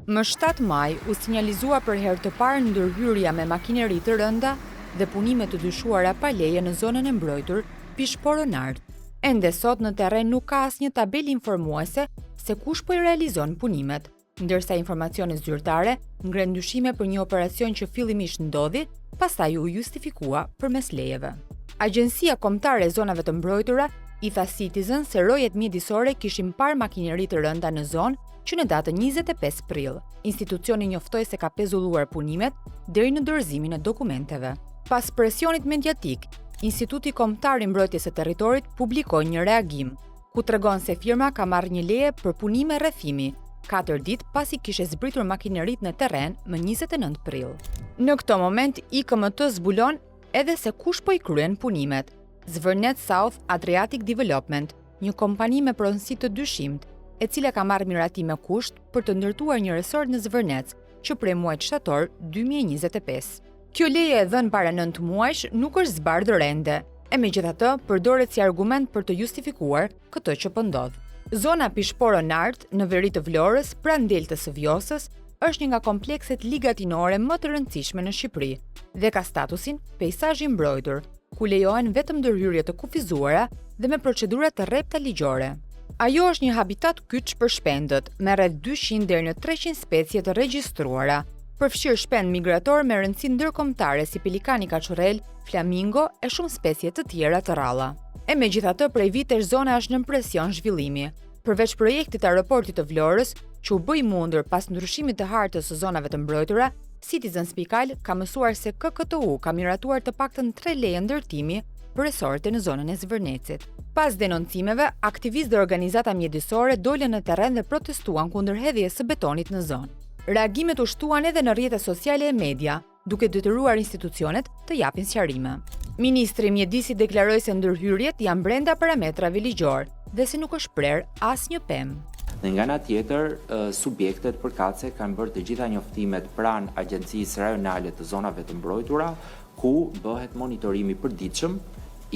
Më 7 maj u sinjalizua për herë të parë ndërhyrja me makineri të rënda dhe punime të dyshuara pa leje në zonën e mbrojtur Pishporo-Nart. Ende sot në terren nuk ka asnjë tabelë informuese se kush po i realizon punimet, ndërsa informacione zyrtare ngren dyshime për një operacion që fillimisht ndodhi, pastaj u justifikua përmes lejeve. Agjencia Kombëtare e Zonave të Mbrojtura i tha Citizen se rojet mjedisore kishin parë makineri të rënda në zonë që në datën 25 prill. Institucioni njoftoi se ka pezulluar punimet deri në dorëzimin e dokumenteve. Pas presionit mediatik, Instituti Kombëtar i Mbrojtjes së Territorit publikoi një reagim, ku tregon se firma ka marrë një leje për punime rrethimi, 4 ditë pasi kishte zbritur makinerit në terren më 29 prill. Në këtë moment, IKMT zbulon edhe se kush po i kryen punimet. Zvërnet South Adriatic Development, një kompani me pronësi të dyshimt, e cila ka marrë miratim me kusht për të ndërtuar një resort në Zvërnec, që prej muajit shtator 2025. Kjo leje e dhënë para 9 muajsh nuk është zbardhur ende, e megjithatë përdoret si argument për të justifikuar këtë që po ndodh. Zona Pishporo-Nart në veri të Vlorës, pranë deltës së Vjosës, është një nga komplekset ligatinore më të rëndësishme në Shqipëri dhe ka statusin peizazhi i mbrojtur, ku lejohen vetëm ndërhyrje të kufizuara dhe me procedura të rrepta ligjore. Ajo është një habitat kyç për shpendët, me rreth 200 deri në 300 specie të regjistruara, përfshirë shpend migrator me rëndësi ndërkombëtare si pelikani kaçurrel, flamingo e shumë specie të tjera të rralla. E megjithatë, prej vitesh zona është në presion zhvillimi. Përveç projektit të aeroportit të Vlorës, që u bë i mundur pas ndryshimit të hartës së zonave të mbrojtura, Citizen Spikal ka mësuar se KKTU ka miratuar të paktën 3 leje ndërtimi për resorte në zonën e Zvërnecit. Pas denoncimeve, aktivistë dhe organizata mjedisore dolën në terren dhe protestuan kundër hedhjes së betonit në zonë. Reagimet u shtuan edhe në rrjetet sociale e media, duke detyruar institucionet të japin sqarime. Ministri i Mjedisit deklaroi se ndërhyrjet janë brenda parametrave ligjor dhe se nuk është prerë asnjë pemë. Dhe nga ana tjetër, subjektet përkatëse kanë bërë të gjitha njoftimet pranë Agjencisë Rajonale të Zonave të Mbrojtura, ku bëhet monitorimi përditshëm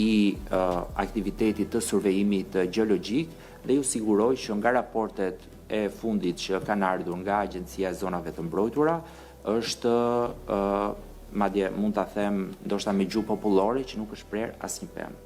i aktivitetit të survejimit gjeologjik dhe ju siguroj që nga raportet e fundit që kanë ardhur nga Agjencia e Zonave të Mbrojtura është madje mund ta them ndoshta me gjuhë popullore që nuk është prerë asnjë pemë.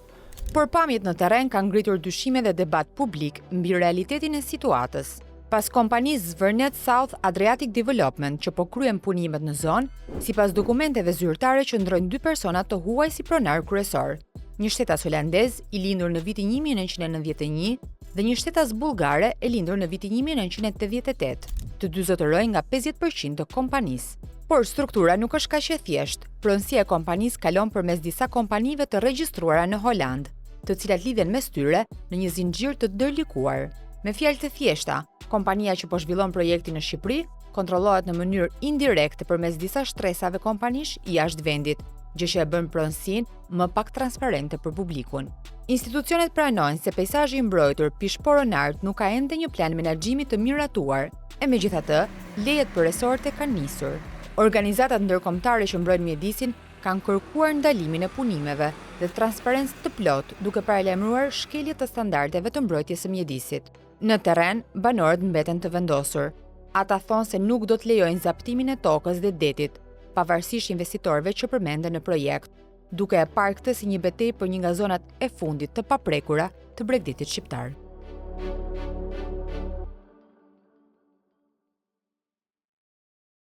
Por pamjet në terren kanë ngritur dyshime dhe debat publik mbi realitetin e situatës. Pas kompanisë Zvërnet South Adriatic Development që po kryen punimet në zonë, sipas dokumenteve zyrtare qëndrojnë 2 persona të huaj si pronar kryesor. Një shtetas holandez i lindur në vitin 1991 dhe një shtetas bullgare e lindur në vitin 1988. Të dy zotërojnë nga 50% të kompanisë. Por struktura nuk është kaq e thjeshtë. Pronësia e kompanisë kalon përmes disa kompanive të regjistruara në Holand, të cilat lidhen mes tyre në një zinxhir të ndërlikuar. Me fjalë të thjeshta, kompania që po zhvillon projektin në Shqipëri kontrollohet në mënyrë indirekte përmes disa shtresave kompanish jashtë vendit, gjë që e bën pronësinë më pak transparente për publikun. Institucionet pranojnë se peizazhi i mbrojtur Pishporo-Nart nuk ka ende një plan menaxhimi të miratuar, e megjithatë, lejet për resorte kanë nisur. Organizatat ndërkombëtare që mbrojnë mjedisin kanë kërkuar ndalimin e punimeve dhe transparencë të plot, duke paralajmëruar shkelje të standardeve të mbrojtjes së mjedisit. Në terren, banorët mbeten të vendosur. Ata thonë se nuk do të lejojnë zaptimin e tokës dhe detit, pavarësisht investitorëve që përmenden në projekt, duke e parë këtë si një betejë për një nga zonat e fundit të paprekura të Bregdetit shqiptar.